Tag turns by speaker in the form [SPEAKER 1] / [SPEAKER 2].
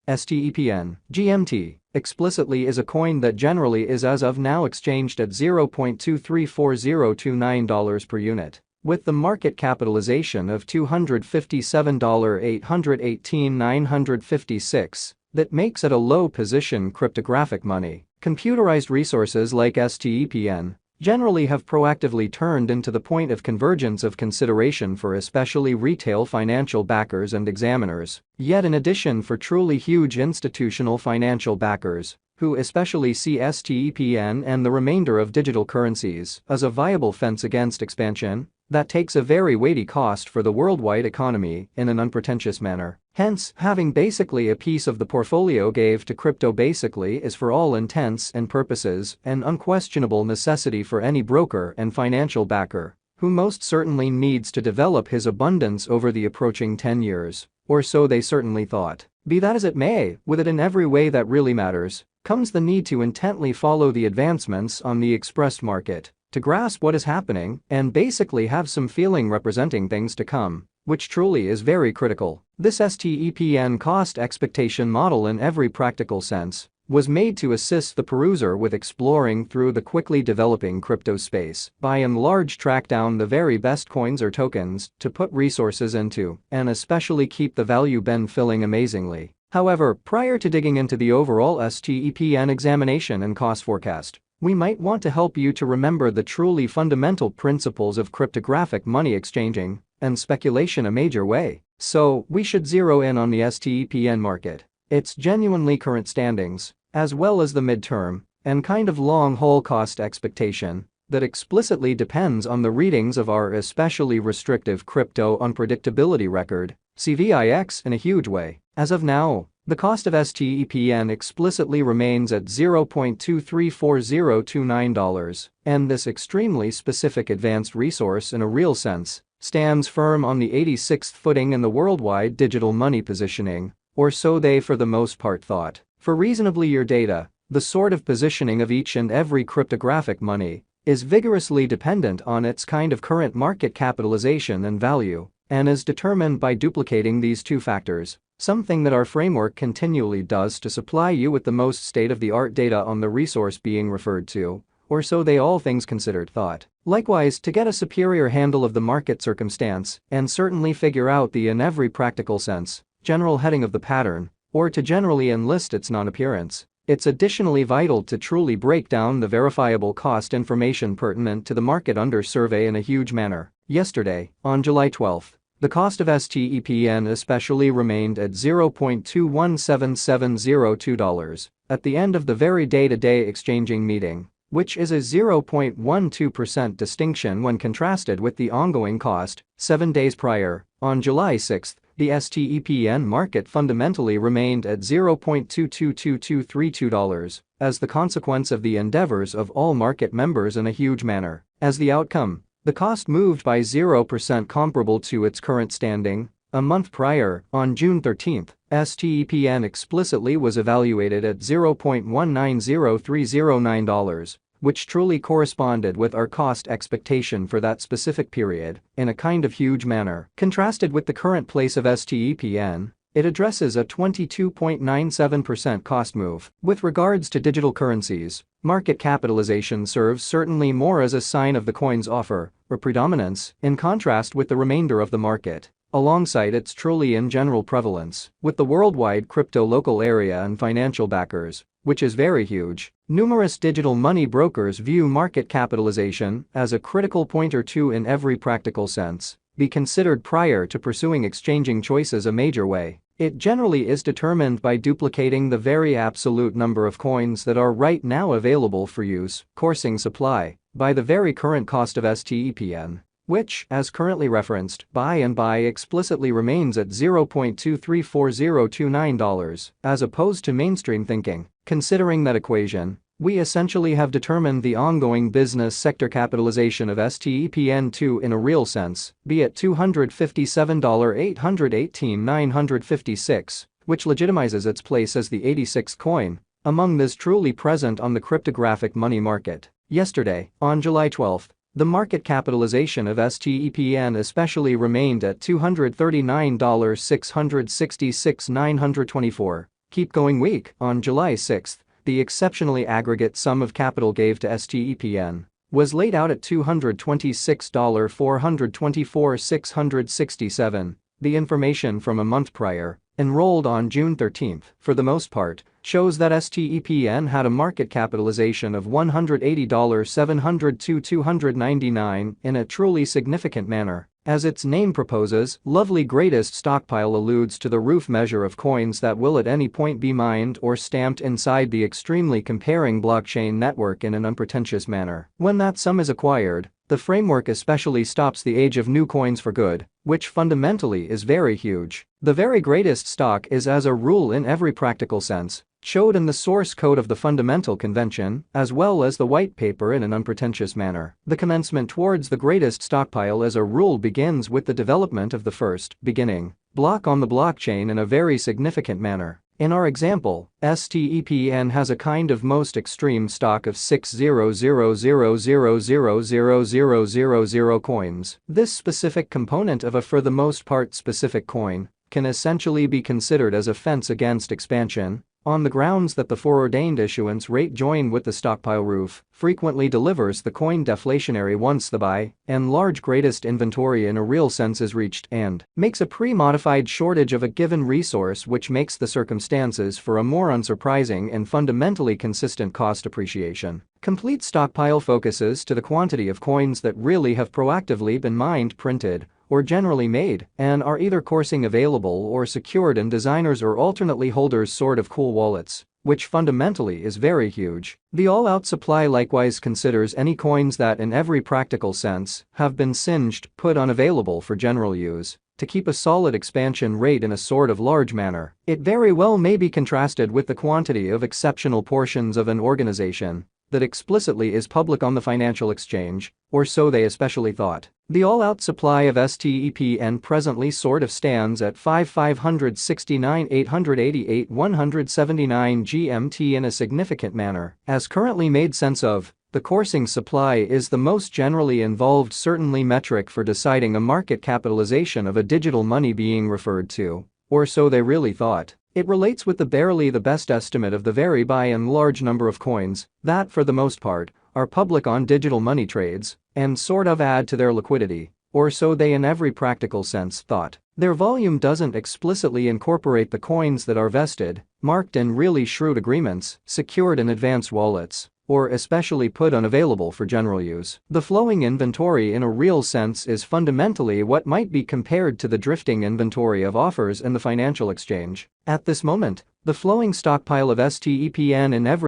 [SPEAKER 1] STEPN, GMT, explicitly is a coin that generally is as of now exchanged at $0.234029 per unit, with the market capitalization of $257,818,956. That makes it a low-position cryptographic money. Computerized resources like STEPN generally have proactively turned into the point of convergence of consideration for especially retail financial backers and examiners. Yet in addition, for truly huge institutional financial backers, who especially see STEPN and the remainder of digital currencies as a viable fence against expansion, that takes a very weighty cost for the worldwide economy in an unpretentious manner. Hence, having basically a piece of the portfolio gave to crypto basically is for all intents and purposes an unquestionable necessity for any broker and financial backer, who most certainly needs to develop his abundance over the approaching 10 years, or so they certainly thought. Be that as it may, with it in every way that really matters, comes the need to intently follow the advancements on the expressed market, to grasp what is happening and basically have some feeling representing things to come, which truly is very critical. This STEPN cost expectation model in every practical sense was made to assist the peruser with exploring through the quickly developing crypto space, by and large track down the very best coins or tokens to put resources into, and especially keep the value bin filling amazingly. However, prior to digging into the overall STEPN examination and cost forecast, we might want to help you to remember the truly fundamental principles of cryptographic money exchanging and speculation a major way. So, we should zero in on the STEPN market, its genuinely current standings, as well as the midterm and kind of long-haul cost expectation that explicitly depends on the readings of our especially restrictive crypto unpredictability record, CVIX, in a huge way. As of now, the cost of STEPN explicitly remains at $0.234029, and this extremely specific advanced resource in a real sense stands firm on the 86th footing in the worldwide digital money positioning, or so they for the most part thought. For reasonably your data, the sort of positioning of each and every cryptographic money is vigorously dependent on its kind of current market capitalization and value, and is determined by duplicating these two factors, something that our framework continually does to supply you with the most state-of-the-art data on the resource being referred to, or so they all things considered thought. Likewise, to get a superior handle of the market circumstance and certainly figure out the in every practical sense general heading of the pattern, or to generally enlist its non-appearance, it's additionally vital to truly break down the verifiable cost information pertinent to the market under survey in a huge manner. Yesterday, on July 12, the cost of STEPN especially remained at $0.217702 at the end of the very day-to-day exchanging meeting, which is a 0.12% distinction when contrasted with the ongoing cost 7 days prior. On July 6, the STEPN market fundamentally remained at $0.222232 as the consequence of the endeavors of all market members in a huge manner. As the outcome, the cost moved by 0% comparable to its current standing. A month prior, on June 13, STEPN explicitly was evaluated at $0.190309, which truly corresponded with our cost expectation for that specific period in a kind of huge manner. Contrasted with the current place of STEPN, it addresses a 22.97% cost move. With regards to digital currencies, market capitalization serves certainly more as a sign of the coin's offer or predominance in contrast with the remainder of the market, alongside its truly in general prevalence. With the worldwide crypto local area and financial backers, which is very huge, numerous digital money brokers view market capitalization as a critical point or two in every practical sense be considered prior to pursuing exchanging choices a major way. It generally is determined by duplicating the very absolute number of coins that are right now available for use, coursing supply, by the very current cost of STEPN, which, as currently referenced, by explicitly remains at $0.234029, as opposed to mainstream thinking. Considering that equation, we essentially have determined the ongoing business sector capitalization of STEPN2 in a real sense, be at $257,818,956, which legitimizes its place as the 86th coin among those truly present on the cryptographic money market. Yesterday, on July 12, the market capitalization of STEPN especially remained at $239,666,924. keep going weak. On July 6, the exceptionally aggregate sum of capital gave to STEPN was laid out at $226,424,667. The information from a month prior, enrolled on June 13, for the most part, shows that STEPN had a market capitalization of $180,702,299 in a truly significant manner. As its name proposes, lovely greatest stockpile alludes to the roof measure of coins that will at any point be mined or stamped inside the extremely comparing blockchain network in an unpretentious manner. When that sum is acquired, the framework especially stops the age of new coins for good, which fundamentally is very huge. The very greatest stock is as a rule in every practical sense showed in the source code of the fundamental convention, as well as the white paper in an unpretentious manner. The commencement towards the greatest stockpile as a rule begins with the development of the first, beginning, block on the blockchain in a very significant manner. In our example, STEPN has a kind of most extreme stock of 600,000,000,000 coins. This specific component of a for the most part specific coin can essentially be considered as a fence against expansion, on the grounds that the foreordained issuance rate joined with the stockpile roof frequently delivers the coin deflationary once the buy and large greatest inventory in a real sense is reached and makes a pre-modified shortage of a given resource, which makes the circumstances for a more unsurprising and fundamentally consistent cost appreciation. Complete stockpile focuses to the quantity of coins that really have proactively been mined, printed, or generally made, and are either coursing available or secured in designers or alternately holders sort of cool wallets, which fundamentally is very huge. The all-out supply likewise considers any coins that in every practical sense have been singed, put unavailable for general use, to keep a solid expansion rate in a sort of large manner. It very well may be contrasted with the quantity of exceptional portions of an organization that explicitly is public on the financial exchange, or so they especially thought. The all-out supply of STEPN presently sort of stands at 569,888,179 GMT in a significant manner. As currently made sense of, the coursing supply is the most generally involved certainly metric for deciding a market capitalization of a digital money being referred to, or so they really thought. It relates with the barely the best estimate of the very by and large number of coins that, for the most part, are public on digital money trades and sort of add to their liquidity, or so they in every practical sense thought. Their volume doesn't explicitly incorporate the coins that are vested, marked in really shrewd agreements, secured in advance wallets, or especially put unavailable for general use. The flowing inventory in a real sense is fundamentally what might be compared to the drifting inventory of offers in the financial exchange. At this moment, the flowing stockpile of STEPN in every